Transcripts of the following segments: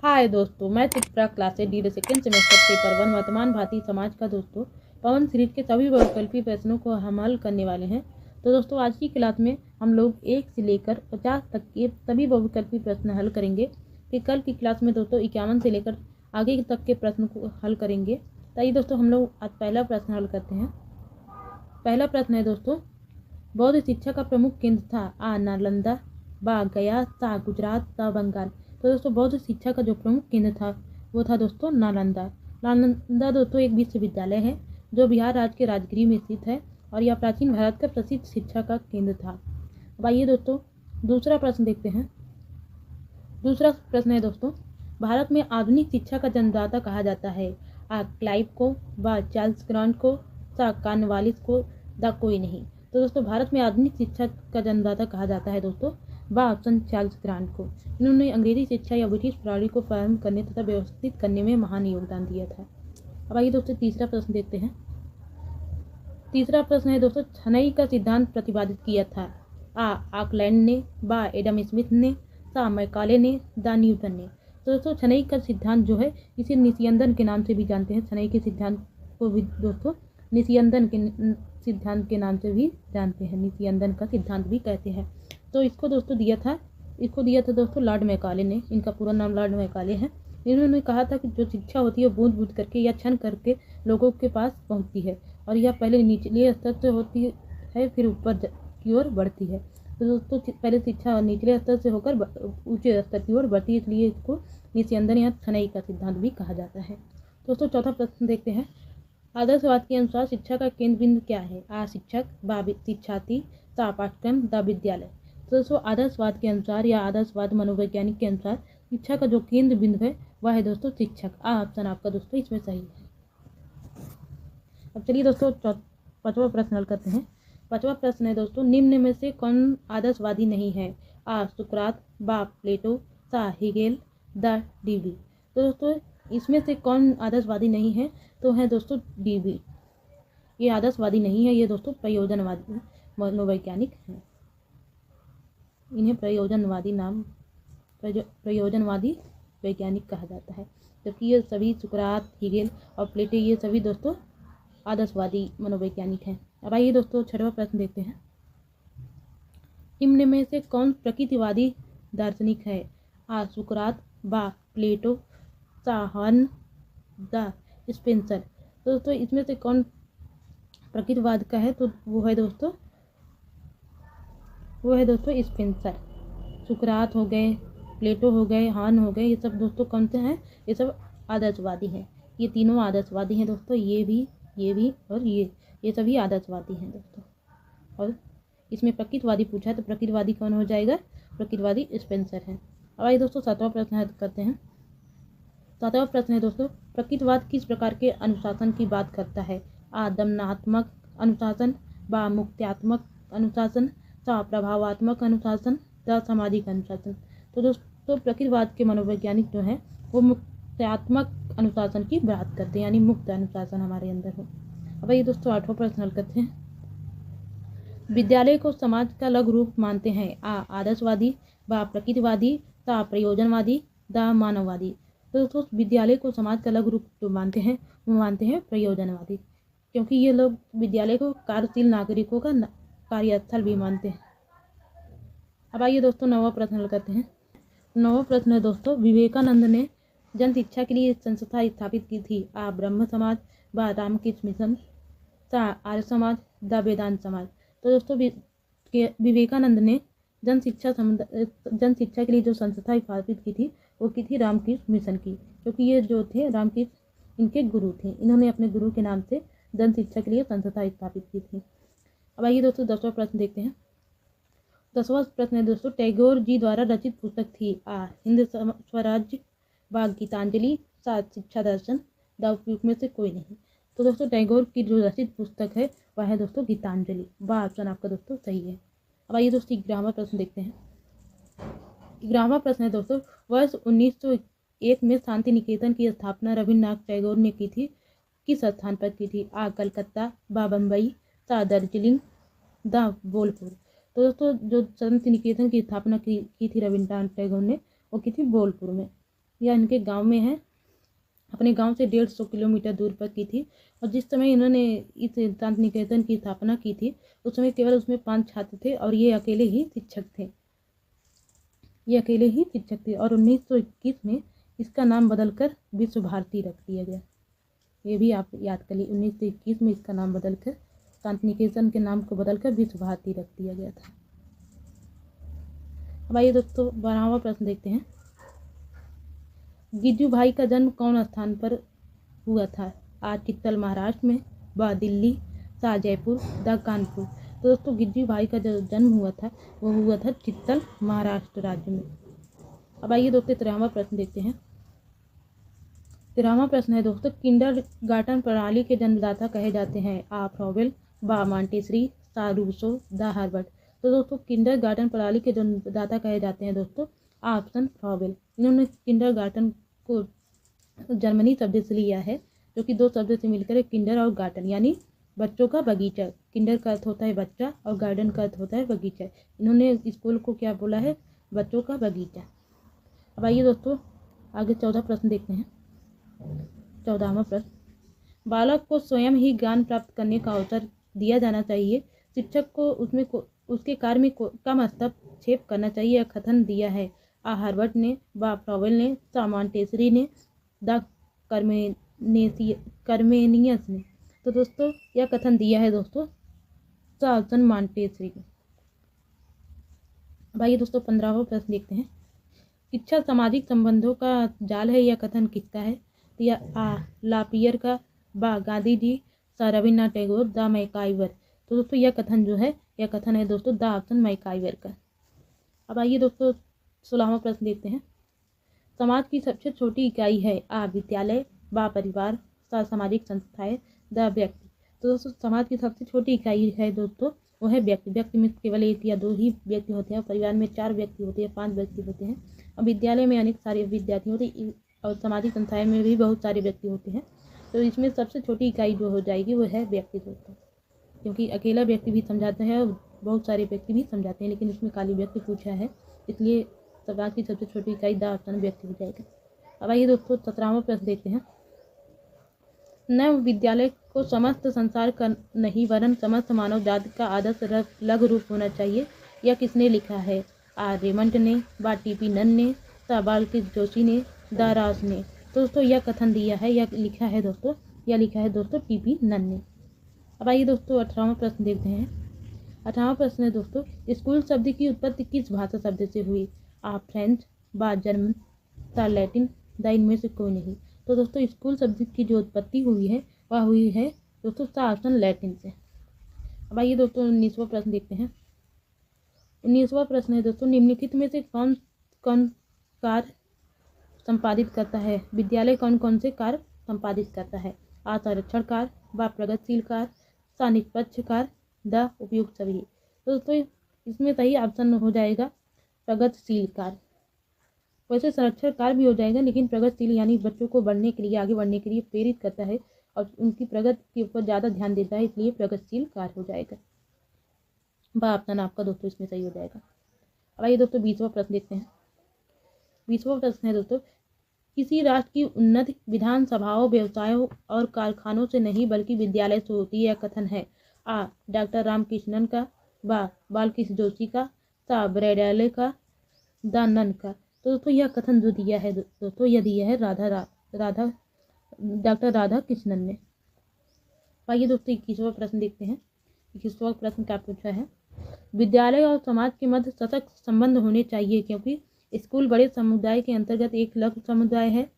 हाय दोस्तों, मैं चित्रा क्लास से डी सेकेंड सेमेस्टर पेपर 1 वर्तमान भारतीय समाज का दोस्तों पवन सीरीज के सभी बहुविकल्पी प्रश्नों को हम हल करने वाले हैं। तो दोस्तों आज की क्लास में हम लोग 1 से लेकर 50 तक के सभी बहुविकल्पी प्रश्न हल करेंगे। फिर कल की क्लास में दोस्तों 51 से लेकर आगे तक के प्रश्न को हल करेंगे। ताकि दोस्तों हम लोग आज पहला प्रश्न हल करते हैं। पहला प्रश्न है दोस्तों, बौद्ध शिक्षा का प्रमुख केंद्र था आ नालंदा, बा गया, सा गुजरात, ता बंगाल। तो दोस्तों बौद्ध शिक्षा का जो प्रमुख केंद्र था वो था दोस्तों नालंदा। नालंदा दोस्तों एक विश्वविद्यालय है जो बिहार राज्य के राजगीर में स्थित है और यह प्राचीन भारत का प्रसिद्ध शिक्षा का केंद्र था। अब आइए दोस्तों दूसरा प्रश्न देखते हैं। दूसरा प्रश्न है दोस्तों, भारत में आधुनिक शिक्षा का जन्मदाता कहा जाता है आ क्लाइव को, बा चार्ल्स ग्रांट को, सा कॉर्नवालिस को, दा कोई नहीं। तो दोस्तों भारत में आधुनिक शिक्षा का जन्मदाता कहा जाता है दोस्तों बा ऑप्शन चार्ल्स ग्रांट को। इन्होंने अंग्रेजी शिक्षा या ब्रिटिश प्रणाली को प्रारंभ करने तथा व्यवस्थित करने में महान योगदान दिया था। अब आइए दोस्तों तीसरा प्रश्न देखते हैं। तीसरा प्रश्न है दोस्तों, छनई का सिद्धांत प्रतिपादित किया था आ आकलैंड ने, बा एडम स्मिथ ने, सा मैकाले ने, दा न्यूटन ने। तो दोस्तों छनई का सिद्धांत जो है इसे निस्यंदन के नाम से भी जानते हैं। छनई के सिद्धांत को भी दोस्तों निस्यंदन के सिद्धांत के नाम से भी जानते हैं, निस्यंदन का सिद्धांत भी कहते हैं। तो इसको दिया था दोस्तों लॉर्ड मैकाले ने। इनका पूरा नाम लॉर्ड मैकाले है। इन्होंने कहा था कि जो शिक्षा होती है बूंद बूंद करके या क्षण करके लोगों के पास पहुंचती है और यह पहले निचले स्तर से होती है फिर ऊपर की ओर बढ़ती है। तो दोस्तों पहले शिक्षा निचले स्तर से होकर ऊंचे स्तर की ओर बढ़ती है, इसलिए इसको निस्यंदन या छनई का सिद्धांत भी कहा जाता है। दोस्तों चौथा प्रश्न देखते हैं। आदर्शवाद के अनुसार शिक्षा का केंद्र बिंदु क्या है आ शिक्षक, बा शिक्षार्थी, सा पाठ्यक्रम, दा विद्यालय। तो दोस्तों आदर्शवाद के अनुसार या आदर्शवाद मनोवैज्ञानिक के अनुसार शिक्षा का जो केंद्र बिंदु है वह है दोस्तों शिक्षक। ऑप्शन आपका दोस्तों इसमें सही है। अब चलिए दोस्तों पांचवा प्रश्न हल करते हैं। पांचवा प्रश्न है दोस्तों, निम्न में से कौन आदर्शवादी नहीं है आ सुकरात, बा प्लेटो, सा हेगेल, दा डीवी। तो दोस्तों इसमें से कौन आदर्शवादी नहीं है तो है दोस्तों डीवी। ये आदर्शवादी नहीं है, ये दोस्तों प्रयोजनवादी मनोवैज्ञानिक हैं। इन्हें प्रयोजनवादी वैज्ञानिक कहा जाता है। जबकि ये सभी सुकरात, हेगेल और प्लेटो ये सभी दोस्तों आदर्शवादी मनोवैज्ञानिक हैं। अब आइए दोस्तों छठवां प्रश्न देखते हैं। निम्न में से कौन प्रकृतिवादी दार्शनिक है आ सुकरात, बा प्लेटो, सा हर्न, दा स्पेंसर। तो दोस्तों इसमें से कौन प्रकृतिवाद का है तो वो है दोस्तों स्पेंसर। सुकरात हो गए, प्लेटो हो गए, हर्न हो गए, ये सब दोस्तों कौन से हैं? ये सब आदर्शवादी हैं। ये तीनों आदर्शवादी हैं दोस्तों, ये भी और ये सभी आदर्शवादी हैं दोस्तों। और इसमें प्रकृतिवादी पूछा है तो प्रकृतिवादी कौन हो जाएगा? प्रकृतिवादी स्पेंसर है। अब आइए दोस्तों सातवां प्रश्न करते हैं। सातवां प्रश्न है दोस्तों, प्रकृतिवाद किस प्रकार के अनुशासन की बात करता है आ दमनात्मक अनुशासन, बा मुक्त्यात्मक अनुशासन, सा प्रभावात्मक अनुशासन, दा सामाजिक अनुशासन। तो दोस्तों प्रकृतिवाद के मनोवैज्ञानिक जो हैं वो मुक्त्यात्मक अनुशासन की बात करते हैं, यानी मुक्त अनुशासन हमारे अंदर हो। अब ये दोस्तों आठवां प्रश्न हल करते हैं। विद्यालय को समाज का लघु रूप मानते हैं आ आदर्शवादी, बा प्रकृतिवादी, सा प्रयोजनवादी, दा मानववादी। तो दोस्तों विद्यालय को समाज का लघु रूप जो मानते हैं वो मानते हैं प्रयोजनवादी, क्योंकि ये लोग विद्यालय को कार्यशील नागरिकों का कार्यस्थल भी मानते हैं। अब आइए दोस्तों नौवां प्रश्न हल करते हैं। नौवां प्रश्न है दोस्तों, विवेकानंद ने जन शिक्षा के लिए संस्था स्थापित की थी आ ब्रह्म समाज, बा रामकृष्ण मिशन, सा आर्य समाज, दा वेदांत समाज। तो दोस्तों विवेकानंद ने जन शिक्षा के लिए जो संस्था स्थापित की थी वो की थी रामकृष्ण मिशन की, क्योंकि ये जो थे रामकृष्ण इनके गुरु थे। इन्होंने अपने गुरु के नाम से जन शिक्षा के लिए संस्था स्थापित की थी। अब आइए दोस्तों 10वां प्रश्न देखते हैं। 10वां प्रश्न है दोस्तों, टैगोर जी द्वारा रचित पुस्तक थी आ हिंद स्वराज्य, बा गीतांजलि, सा शिक्षा दर्शन, दा उपयुक्त में से कोई नहीं। तो दोस्तों टैगोर की जो रचित पुस्तक है वह है दोस्तों गीतांजलि। बा ऑप्शन आपका दोस्तों सही है। अब आइए दोस्तों 11वां प्रश्न देखते हैं। 11वां प्रश्न है दोस्तों, वर्ष 1901 में शांति निकेतन की स्थापना रविन्द्रनाथ टैगोर ने की थी, किस स्थान पर की थी आ कलकत्ता, बा बम्बई, सा दार्जिलिंग, दा बोलपुर। तो दोस्तों जो शांति निकेतन की स्थापना की थी रविन्द्रनाथ टैगोर ने वो की थी बोलपुर में। यह इनके गांव में है, अपने गांव से 150 किलोमीटर दूर पर की थी। और जिस समय इन्होंने इस शांति निकेतन की स्थापना की थी उस समय केवल उसमें 5 छात्र थे और ये अकेले ही शिक्षक थे। और 1921 में इसका नाम बदलकर विश्व भारती रख दिया गया। ये भी आप याद कर लीजिए, 1921 में इसका नाम बदलकर, शांति निकेतन के नाम को बदलकर विश्व भारती रख दिया गया था। अब आइए दोस्तों 12वां प्रश्न देखते हैं। गिज्जू भाई का जन्म कौन स्थान पर हुआ था? आ चित्तल महाराष्ट्र में, ब दिल्ली, सा जयपुर, द कानपुर। तो दोस्तों गिज्जू भाई का जो जन्म हुआ था वो हुआ था चित्तल महाराष्ट्र राज्य में। अब आइए दोस्तों 13वां प्रश्न देखते हैं। 13वां प्रश्न है दोस्तों, किंडरगार्टन प्रणाली के जन्मदाता कहे जाते हैं? आ फ्रॉबेल, बा मॉन्टेसरी, सा रूसो, द हार्वर्ड। तो दोस्तों किंडरगार्टन प्रणाली के जन्मदाता कहे जाते हैं दोस्तों ऑप्शन फ्रॉबेल। इन्होंने किंडरगार्टन को जर्मनी शब्द से लिया है, जो कि 2 शब्द से मिलकर किंडर और गार्टन यानी बच्चों का बगीचा। किंडर का अर्थ होता है बच्चा और गार्डन का अर्थ होता है बगीचा। इन्होंने स्कूल को क्या बोला है? बच्चों का बगीचा। अब आइए दोस्तों आगे 14 प्रश्न देखते हैं। 14वां प्रश्न, बालक को स्वयं ही ज्ञान प्राप्त करने का अवसर दिया जाना चाहिए, शिक्षक को उसके कार्य में कम हस्तक्षेप करना चाहिए, यह कथन दिया है? आ हार्वर्ड ने, बा फ्रॉबेल ने, सा मॉन्टेसरी ने, द कर्मेनियस ने। तो दोस्तों यह कथन दिया है दोस्तों सा ऑप्शन मॉन्टेसरी ने। भाई दोस्तों 15वां प्रश्न देखते हैं। शिक्षा सामाजिक संबंधों का जाल है, यह कथन किसका है? तो यह आ लापियर का, बा गांधी जी, सा रविन्द्रनाथ टैगोर, द मैकाइवर। तो दोस्तों यह कथन जो है यह कथन है दोस्तों द ऑप्शन मैकाइवर का। अब आइए दोस्तों 16वां प्रश्न देखते हैं। समाज की सबसे छोटी इकाई है? आ विद्यालय, बा परिवार, सा सामाजिक संस्थाएं, द व्यक्ति। तो दोस्तों समाज की सबसे छोटी इकाई है दोस्तों वो है व्यक्ति। व्यक्ति में केवल 1 या 2 ही व्यक्ति होते हैं, परिवार में 4 व्यक्ति होते हैं, 5 व्यक्ति होते हैं, और विद्यालय में अनेक सारे विद्यार्थी होते हैं, और सामाजिक संस्थाएं में भी बहुत सारे व्यक्ति होते हैं। तो इसमें सबसे छोटी इकाई जो हो जाएगी वो है व्यक्ति दोस्तों, क्योंकि अकेला व्यक्ति भी समझाता है और बहुत सारे व्यक्ति भी समझाते हैं, लेकिन इसमें खाली व्यक्ति पूछा है, इसलिए समाज की सबसे छोटी इकाई द ऑप्शन व्यक्ति हो जाएगा। अब आइए दोस्तों 17वां प्रश्न देखते हैं। नव विद्यालय को समस्त संसार का नहीं वरन समस्त मानव जाति का आदर्श लघु रूप होना चाहिए, यह किसने लिखा है? आ रेमंड ने, बा टीपी नन ने, सा बालकृष्ण जोशी ने, द रास ने। तो दोस्तों यह कथन दिया है, यह लिखा है दोस्तों टीपी नन ने। अब आइए दोस्तों 18वां प्रश्न देखते हैं। 18वां प्रश्न है दोस्तों, स्कूल शब्द की उत्पत्ति किस भाषा शब्द से हुई? आ फ्रेंच, बा जर्मन, सा लैटिन, द इनमें से कोई नहीं। तो दोस्तों स्कूल शब्द की जो उत्पत्ति हुई है वह हुई है दोस्तों सा ऑप्शन लैटिन से। अब आइए दोस्तों 19वां प्रश्न देखते हैं। 19वां प्रश्न है दोस्तों, निम्नलिखित में से कौन कौन कार्य संपादित करता है? विद्यालय कौन कौन से कार्य संपादित करता है? आ संरक्षण कार्य, बा प्रगतिशील कार्य, सा निष्पक्ष कार्य, द उपयुक्त सभी। तो दोस्तों इसमें सही ऑप्शन हो जाएगा प्रगतिशील कार्य। वैसे संरक्षण कार्य भी हो जाएगा, लेकिन प्रगतिशील यानी बच्चों को बढ़ने के लिए, आगे बढ़ने के लिए प्रेरित करता है और उनकी प्रगति के ऊपर ज़्यादा ध्यान देता है, इसलिए प्रगतिशील कार्य हो जाएगा। बा ऑप्शन आपका दोस्तों इसमें सही हो जाएगा। अब आइए दोस्तों 20वां प्रश्न देखते हैं। 20वां प्रश्न है दोस्तों, किसी राष्ट्र की उन्नति विधानसभाओं, व्यवसायों और कारखानों से नहीं बल्कि विद्यालय से होती है, यह कथन है? आ डॉक्टर रामकृष्णन का, बा बालकृष्ण जोशी का, सा ब्रैडले का, द नन का। तो दोस्तों यह कथन जो दिया है दोस्तों यह दिया है डॉक्टर राधा कृष्णन ने। आइए दोस्तों 21वां प्रश्न देखते हैं। 21वां प्रश्न क्या पूछा है? विद्यालय और समाज के मध्य सशक्त संबंध होने चाहिए क्योंकि स्कूल बड़े समुदाय के अंतर्गत एक लघु समुदाय है।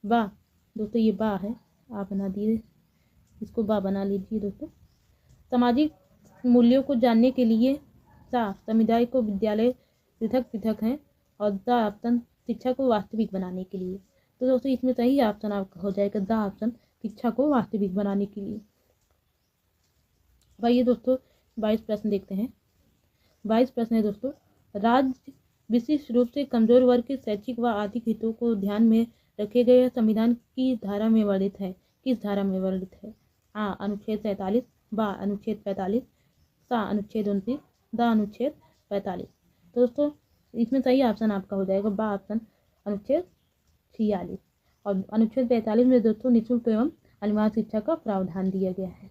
बा दोस्तों ये बा है, आप बना दिए, इसको बा बना लीजिए दोस्तों। सामाजिक मूल्यों को जानने के लिए सा समुदाय को विद्यालय पृथक पृथक हैं, और द ऑप्शन शिक्षा को वास्तविक बनाने के लिए। तो दोस्तों इसमें सही ऑप्शन आपका हो जाएगा द ऑप्शन शिक्षा को वास्तविक बनाने के लिए। आइए दोस्तों 22 प्रश्न देखते हैं। 22 प्रश्न है दोस्तों, राज्य विशिष्ट रूप से कमजोर वर्ग के शैक्षिक व आर्थिक हितों को ध्यान में रखे गए संविधान की धारा में वर्णित है? किस धारा में वर्णित है? आ अनुच्छेद 47, बा अनुच्छेद 45, सा अनुच्छेद 29, द अनुच्छेद 45। तो दोस्तों इसमें सही ऑप्शन आपका हो जाएगा बा ऑप्शन अनुच्छेद 46 और अनुच्छेद 45 में दोस्तों निःशुल्क एवं अनिवार्य शिक्षा का प्रावधान दिया गया है।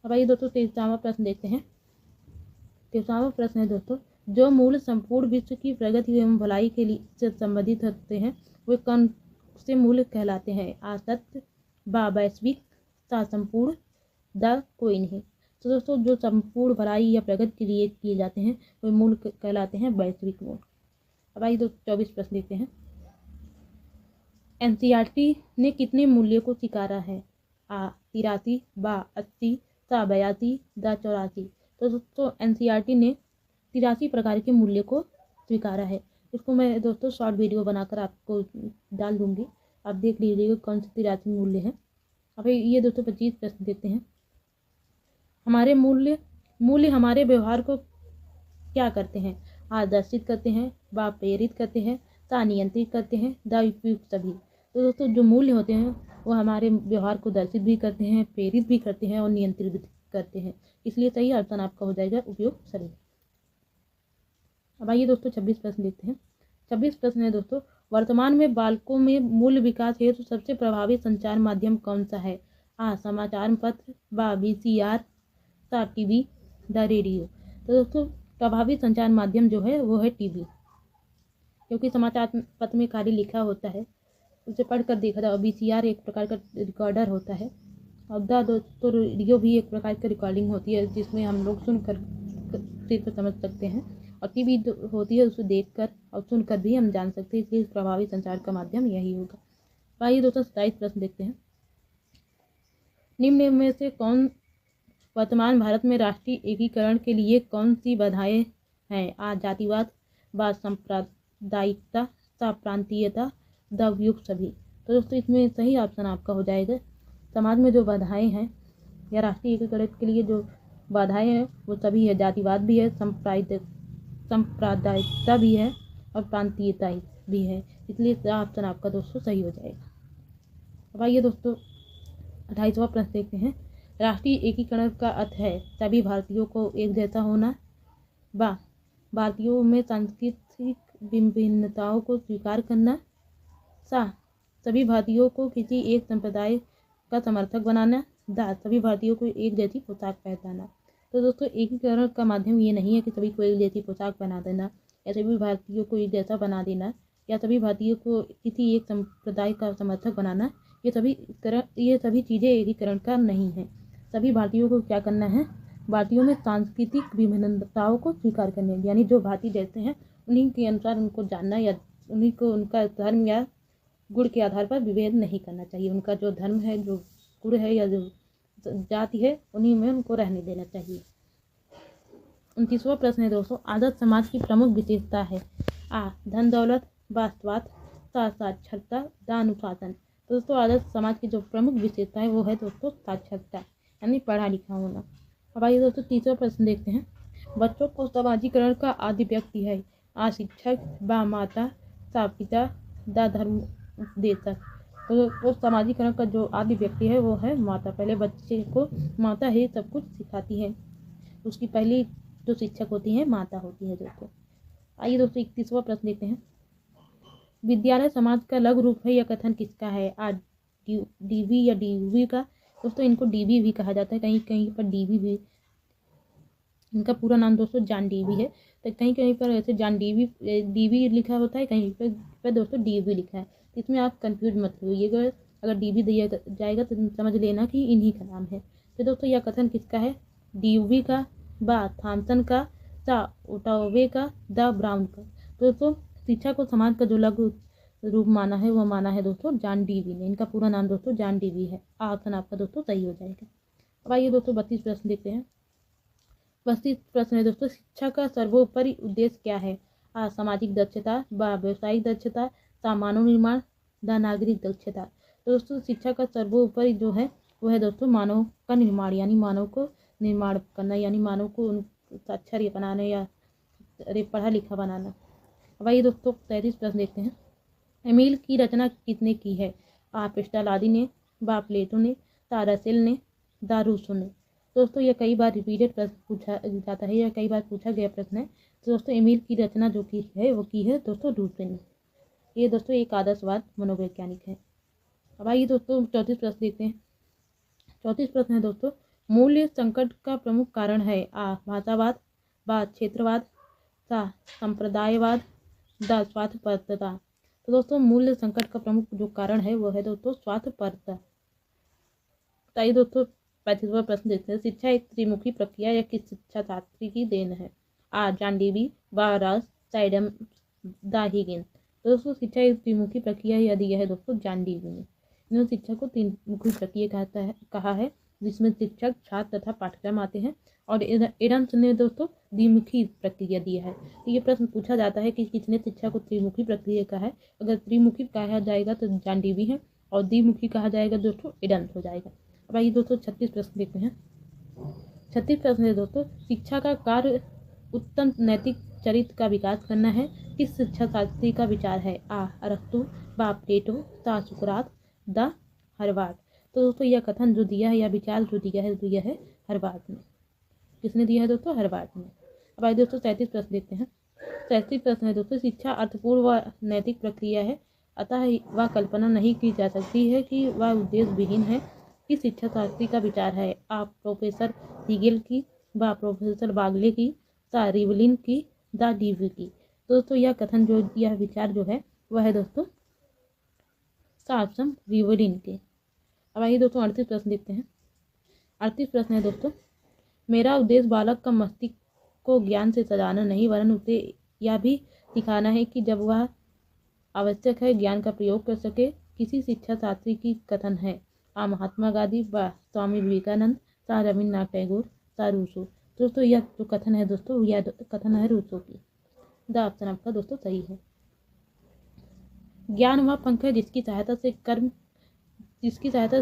अब आइए दोस्तों 23वां प्रश्न देखते हैं। 23वां प्रश्न है दोस्तों, जो मूल संपूर्ण विश्व की प्रगति एवं भलाई के लिए से संबंधित होते हैं वे कौन से मूल्य कहलाते हैं? आ सत्य, बा वैश्विक, सा संपूर्ण, द कोई नहीं। तो दोस्तों जो संपूर्ण भलाई या प्रगति के लिए किए जाते हैं वे मूल्य कहलाते हैं वैश्विक मूल्य। अब आइए दोस्तों 24 प्रश्न देखते हैं। एनसीईआरटी ने कितने मूल्यों को स्वीकारा है? आ 83, बा 80, सा 82, द 84। तो दोस्तों एनसीईआरटी ने 83 प्रकार के मूल्य को स्वीकारा है। इसको मैं दोस्तों शॉर्ट वीडियो बनाकर आपको डाल दूंगी, आप देख लीजिएगा कौन से 83 मूल्य हैं। अब ये दोस्तों 25 प्रश्न देखते हैं। हमारे मूल्य हमारे व्यवहार को क्या करते हैं? आदर्शित करते हैं, बा प्रेरित करते हैं, सा नियंत्रित करते हैं, द उपयुक्त सभी। तो दोस्तों जो मूल्य होते हैं वो हमारे व्यवहार को दर्शित भी करते हैं, प्रेरित भी करते हैं और नियंत्रित भी करते हैं। इसलिए सही ऑप्शन आपका हो जाएगा उपयुक्त सभी। अब आइए दोस्तों 26 प्रश्न देखते हैं। 26 प्रश्न है दोस्तों, वर्तमान में बालकों में मूल विकास हेतु सबसे प्रभावी संचार माध्यम कौन सा है? आ समाचार पत्र, बा VCR, सा टीवी, द रेडियो। तो दोस्तों प्रभावी संचार माध्यम जो है वो है टीवी, क्योंकि समाचार पत्र में खाली लिखा होता है, उसे पढ़कर देखा था। और VCR एक प्रकार का रिकॉर्डर होता है और द दोस्तों रेडियो भी एक प्रकार की रिकॉर्डिंग होती है जिसमें हम लोग सुनकर समझ सकते हैं। और टीवी होती है उसे देखकर और सुनकर भी हम जान सकते हैं, इसलिए प्रभावी संचार का माध्यम यही होगा। आइए दोस्तों 27 प्रश्न देखते हैं। निम्न में से कौन वर्तमान भारत में राष्ट्रीय एकीकरण के लिए कौन सी बाधाएं हैं? आ जातिवाद, बा सांप्रदायिकता, सा प्रांतीयता, द उपयुक्त सभी। तो दोस्तों इसमें सही ऑप्शन आपका हो जाएगा समाज में जो बाधाएं हैं या राष्ट्रीय एकीकरण के लिए जो बाधाएं हैं वो सभी है। जातिवाद भी है, सांप्रदायिकता भी है और प्रांतीयता भी है, इसलिए ऑप्शन आपका दोस्तों सही हो जाएगा। अब आइए दोस्तों 28वां प्रश्न देखते हैं। राष्ट्रीय एकीकरण का अर्थ है सभी भारतीयों को एक जैसा होना, बा भारतीयों में सांस्कृतिक विभिन्नताओं को स्वीकार करना, सा सभी भारतीयों को किसी एक संप्रदाय का समर्थक बनाना, दा सभी भारतीयों को एक जैसी पोशाक पहनाना। तो दोस्तों एकीकरण का माध्यम ये नहीं है कि सभी को एक जैसी पोशाक पहना देना या सभी भारतीयों को एक जैसा बना देना या सभी भारतीयों को किसी एक संप्रदाय का समर्थक बनाना। ये सभी चीज़ें एकीकरण का नहीं है। सभी भारतीयों को क्या करना है? भारतीयों में सांस्कृतिक विभिन्नताओं को स्वीकार करने, यानी जो भारतीय जैसे हैं उन्हीं के अनुसार उनको जानना या उन्हीं को उनका धर्म या गुण के आधार पर विभेद नहीं करना चाहिए। उनका जो धर्म है, जो गुण है या जो जाति है, उन्हीं में उनको रहने देना चाहिए। 29वां प्रश्न है दोस्तों, आदर्श समाज की प्रमुख विशेषता है? आ धन दौलत, बा स्वास्थ्य, साक्षरता, द अनुशासन। तो दोस्तों आदर्श समाज की जो प्रमुख विशेषता है वो है दोस्तों साक्षरता, यानी पढ़ा लिखा होना। अब आइए दोस्तों 30वां प्रश्न देखते हैं। बच्चों को समाजीकरण का आदि व्यक्ति है? आ शिक्षक, बा माता, सा पिता, द धर्म उपदेशक। तो समाजीकरण का जो आदि व्यक्ति है वो है माता। पहले बच्चे को माता ही सब कुछ सिखाती है, उसकी पहली जो शिक्षक होती है माता होती है दोस्तों। आइए दोस्तों 31वां प्रश्न देखते हैं। विद्यालय समाज का लघु रूप है या कथन किसका है? आ डीवी या डीवी का। दोस्तों इनको डीवी भी कहा जाता है, कहीं कहीं पर डीवी भी। इनका पूरा नाम दोस्तों जॉन डीवी है, तो कहीं कहीं पर ऐसे जॉन डीवी लिखा होता है, कहीं पर दोस्तों डीवी लिखा है। इसमें आप कंफ्यूज मत होइएगा, अगर डीवी दिया जाएगा तो समझ लेना कि इन्हीं का नाम है। तो दोस्तों यह कथन किसका है? डीवी का, बा थॉमसन का, सा ओटावे का, द ब्राउन का। तो दोस्तों शिक्षा को समाज का जो लघु रूप माना है वो माना है दोस्तों जॉन डीवी ने। इनका पूरा नाम दोस्तों जॉन डीवी है। ऑप्शन आपका दोस्तों सही हो जाएगा। अब आइए दोस्तों 32 प्रश्न देखते हैं। 32 प्रश्न है दोस्तों, शिक्षा का सर्वोपरि उद्देश्य क्या है? आ सामाजिक दक्षता, बा व्यवसायिक दक्षता, सा मानव निर्माण, द नागरिक दक्षता। तो दोस्तों शिक्षा का सर्वोपरि जो है वो है दोस्तों मानव का निर्माण, यानी मानव को निर्माण करना, यानी मानव को साक्षर बनाना या पढ़ा लिखा बनाना। अब आइए दोस्तों 33 प्रश्न देखते हैं। एमिल की रचना किसने की है? आ पेस्टालादी ने, बा प्लेटो ने, सा रसेल ने, द रूसो ने। दोस्तों यह कई बार रिपीटेड प्रश्न पूछा जाता है या कई बार पूछा गया प्रश्न है। तो दोस्तों एमिल की रचना जो की है वो की है दोस्तों रूसो ने। ये दोस्तों एक आदर्शवाद मनोवैज्ञानिक है। अब आइए दोस्तों 34 प्रश्न देखते हैं। 34 प्रश्न है दोस्तों, मूल्य संकट का प्रमुख कारण है आ भाषावाद, बा क्षेत्रवाद, सा संप्रदायवाद, द स्वार्थपरता। तो दोस्तों मूल्य संकट का प्रमुख जो कारण है वो है दोस्तों स्वार्थपरता। तो आइए दोस्तों 35वां प्रश्न देखते हैं, शिक्षा एक त्रिमुखी प्रक्रिया या किस शिक्षा शास्त्री की देन है? आ जॉन डेवी, बा रॉस, साइडम, द हिगिंस। तो दोस्तों शिक्षा एक त्रिमुखी प्रक्रिया यह दिया है दोस्तों जॉन डेवी ने। इन्होंने शिक्षा को तीन मुखी प्रक्रिया कहा है जिसमें शिक्षक, छात्र तथा पाठ्यक्रम आते हैं। और एडम्स ने दोस्तों द्विमुखी प्रक्रिया दिया है। तो ये प्रश्न पूछा जाता है कि किसने शिक्षा को त्रिमुखी प्रक्रिया कहा है। अगर त्रिमुखी कहा जाएगा तो जॉन डेवी है और द्विमुखी कहा जाएगा दोस्तों एडम्स हो जाएगा। अब आइए दोस्तों 36 प्रश्न देखते हैं। 36 प्रश्न है दोस्तों, शिक्षा का कार्य उत्तम नैतिक चरित्र का विकास करना है, किस शिक्षा शास्त्री का विचार है? आ अरस्तु, बा प्लेटो, ता सुकरात, द हर्वार्ड। तो दोस्तों यह कथन जो दिया है या विचार जो दिया है हर्वार्ड ने। किसने दिया है दोस्तों? हर्वार्ड ने। अब आइए दोस्तों 37 प्रश्न देखते हैं। 37 प्रश्न है दोस्तों, शिक्षा अर्थपूर्ण व नैतिक प्रक्रिया है, अतः वह कल्पना नहीं की जा सकती है कि वह उद्देश्य विहीन है, किस शिक्षा शास्त्री का विचार है? आप प्रोफेसर हिगेल की, बा प्रोफेसर बागले की, सा रिवलिन की, द डीवी की। दोस्तों यह कथन जो यह विचार जो है वह है दोस्तों साप्सम रिवलिन के। अब आइए दोस्तों 38 प्रश्न देखते हैं। 38 प्रश्न है दोस्तों, मेरा उद्देश्य बालक का मस्तिष्क को ज्ञान से सजाना नहीं वरन उसे यह भी सिखाना है कि जब वह आवश्यक है ज्ञान का प्रयोग कर सके, किसी शिक्षा शास्त्री की कथन है? आ महात्मा गांधी, व स्वामी विवेकानंद, सा रविन्द्रनाथ टैगोर, सा रूसो। दोस्तों यह जो कथन है दोस्तों यह कथन है रूसो की। द ऑप्शन आपका दोस्तों सही है। ज्ञान वह पंख है जिसकी सहायता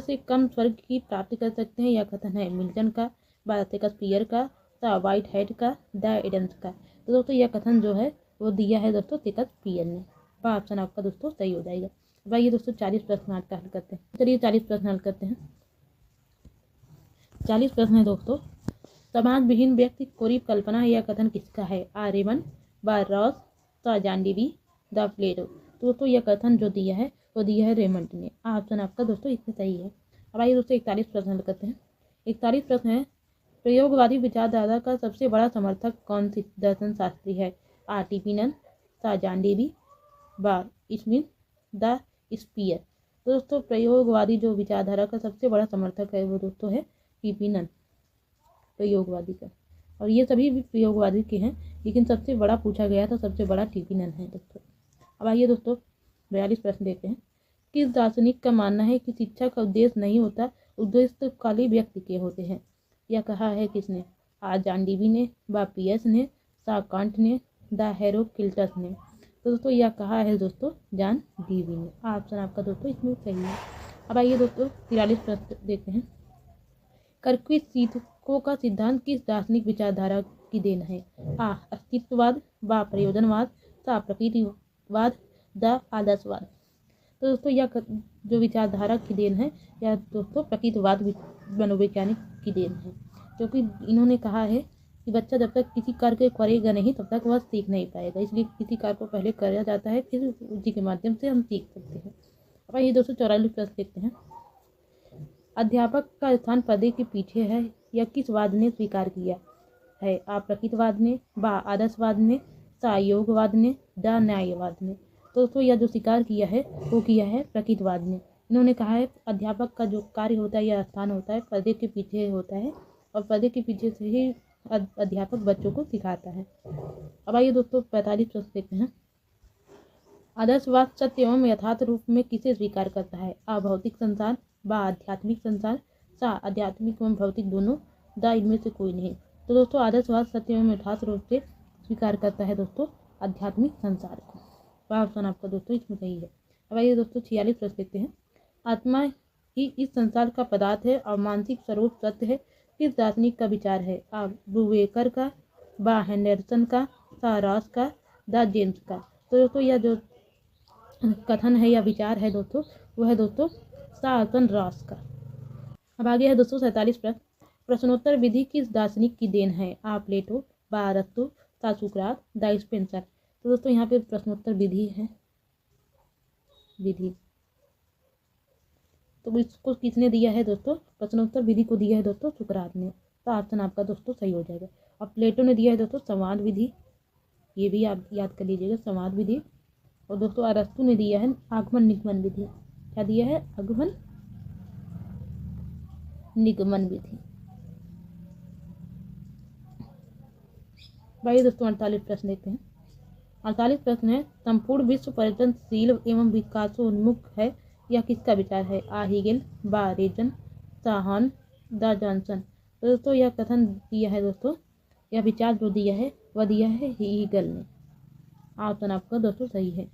से कम स्वर्ग की प्राप्ति कर सकते हैं, यह कथन है मिल्टन का, व शेक्सपियर का, सा व्हाइट हेड का, द एडम्स का। तो दोस्तों यह कथन जो है वो दिया है दोस्तों शेक्सपियर ने। वह ऑप्शन आपका दोस्तों सही हो जाएगा। अब आइए दोस्तों 40 प्रश्न आज का हल करते हैं। चलिए 40 प्रश्न हल करते हैं। 40 प्रश्न है दोस्तों, समाज विहीन व्यक्ति कोरी कल्पना है, यह कथन किसका है? आ रेमन, बा रॉस, सा जॉन डेवी, द प्लेटो। तो दोस्तों यह कथन जो दिया है वो दिया है रेमंड ने। ऑप्शन आपका दोस्तों इसमें सही है। अब आइए दोस्तों 41 प्रश्न हल करते हैं। 41 प्रश्न है, प्रयोगवादी विचारधारा का सबसे बड़ा समर्थक कौन सी दर्शन शास्त्री है? आ टीपीनन, सा जॉन डेवी, बा स्मिथ, द स्पीयर। तो दोस्तों प्रयोगवादी जो विचारधारा का सबसे बड़ा समर्थक है वो दोस्तों है टीपीनन, प्रयोगवादी का। और ये सभी भी प्रयोगवादी के हैं लेकिन सबसे बड़ा पूछा गया तो सबसे बड़ा टीपीनन है दोस्तों। अब आइए दोस्तों 42 प्रश्न देखते हैं। किस दार्शनिक का मानना है कि शिक्षा का उद्देश्य नहीं होता, उद्देश्य तो खाली व्यक्ति के होते हैं? यह कहा है किसने? आ जॉन डेवी ने, बा पीएस ने, सा कांट ने, द हेरोक्लिटस ने। तो दोस्तों यह कहा है दोस्तों जॉन डेवी ने। ऑप्शन आपका दोस्तों इसमें सही है। अब आइए दोस्तों 43 प्रश्न देखते हैं। कर्कविद का सिद्धांत किस दार्शनिक विचारधारा की देन है? आ अस्तित्ववाद, बा प्रयोजनवाद, सा प्रकृतिवाद, द आदर्शवाद। तो दोस्तों यह जो विचारधारा की देन है यह दोस्तों प्रकृतिवाद मनोवैज्ञानिक की देन है, क्योंकि इन्होंने कहा है कि बच्चा जब तक किसी कार्य को करेगा नहीं तब तक वह सीख नहीं पाएगा, इसलिए किसी कार्य को पहले किया जाता है फिर उसी के माध्यम से हम सीख सकते हैं। अब ये 244 प्रश्न देखते हैं। अध्यापक का स्थान पर्दे के पीछे है, यह किस वाद ने स्वीकार किया है? आ प्रकृतिवाद ने, बा आदर्शवाद ने, सा योगवाद ने, द न्यायवाद ने। तो दोस्तों यह जो स्वीकार किया है वो किया है प्रकृतिवाद ने। इन्होंने कहा है अध्यापक का जो कार्य होता है या स्थान होता है पर्दे के पीछे होता है और पर्दे के पीछे से ही अध्यापक बच्चों को सिखाता है। अब आइए दोस्तों 45 प्रश्न देखते हैं। आदर्शवाद सत्य एवं यथार्थ रूप में किसे स्वीकार करता है? आ भौतिक संसार, बा आध्यात्मिक संसार, सा आध्यात्मिक एवं भौतिक दोनों, द इनमें से कोई नहीं। तो दोस्तों आदर्शवाद सत्य एवं यथार्थ रूप से स्वीकार करता है दोस्तों आध्यात्मिक संसार को। वह ऑप्शन आपका दोस्तों इसमें सही है। अब आइए दोस्तों 46 प्रश्न देखते हैं। आत्मा ही इस संसार का पदार्थ है और मानसिक स्वरूप सत्य है, किस दार्शनिक का विचार है? आ ब्रूवेकर का, बा हेंडरसन का, सा रॉस का, द जेम्स का। तो दोस्तों यह जो कथन है या विचार है दोस्तों वो है दोस्तों सा रॉस का। अब आगे है दोस्तों 47 प्रश्न। प्रश्नोत्तर विधि किस दार्शनिक की देन है? आ प्लेटो, बा अरस्तु, सा सुकरात, द स्पेंसर। तो दोस्तों यहाँ पे प्रश्नोत्तर विधि है विधि। तो इसको किसने दिया है दोस्तों? प्रश्नोत्तर विधि को दिया है दोस्तों सुकरात ने। तो ऑप्शन आपका दोस्तों सही हो जाएगा। अब प्लेटो ने दिया है दोस्तों संवाद विधि, ये भी आप याद कर लीजिएगा, संवाद विधि। और दोस्तों अरस्तु ने दिया है आगमन निगमन विधि। क्या दिया है? आगमन निगमन विधि। भाई दोस्तों 48 प्रश्न देखते हैं। 48 प्रश्न है, संपूर्ण विश्व पर्यटनशील एवं विकासोन्मुख है, यह किसका विचार है? आ हीगेल, बा रेजन, साहन, द जॉनसन। तो दोस्तों यह कथन दिया है दोस्तों, यह विचार जो दिया है वह दिया है हीगल ने। ऑप्शन आपका दोस्तों सही है।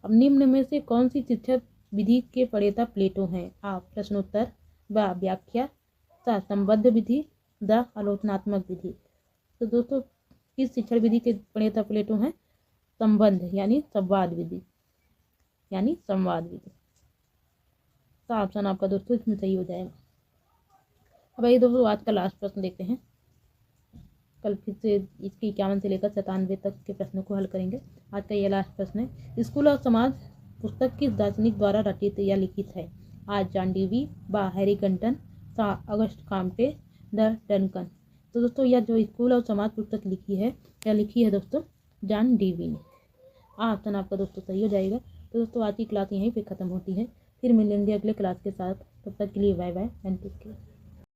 अब निम्न में से कौन सी शिक्षा विधि के प्रणेता प्लेटो हैं? आ प्रश्नोत्तर, ब व्याख्या, सा संबद्ध विधि, द आलोचनात्मक विधि। तो दोस्तों किस शिक्षण विधि के प्रणेता प्लेटो हैं? संबंध यानी संवाद विधि, यानी संवाद विधि। तो ऑप्शन आपका दोस्तों इसमें सही हो जाएगा। अब ये दोस्तों आज का लास्ट प्रश्न देखते हैं। कल फिर से इसके 51 से लेकर 97 तक के प्रश्नों को हल करेंगे। आज का ये लास्ट प्रश्न है, स्कूल और समाज पुस्तक किस दार्शनिक द्वारा रचित या लिखित है? आज जॉन डीवी, बा हैरिंगटन, सा अगस्ट काम्टे, द डनकन। तो दोस्तों यह जो स्कूल और समाज पुस्तक लिखी है, यह लिखी है दोस्तों जॉन डीवी ने। ऑप्शन आपका दोस्तों सही हो जाएगा। तो दोस्तों आज की क्लास यहीं पे ख़त्म होती है, फिर मिलेंगे अगले क्लास के साथ। तब तक के लिए bye bye and take care.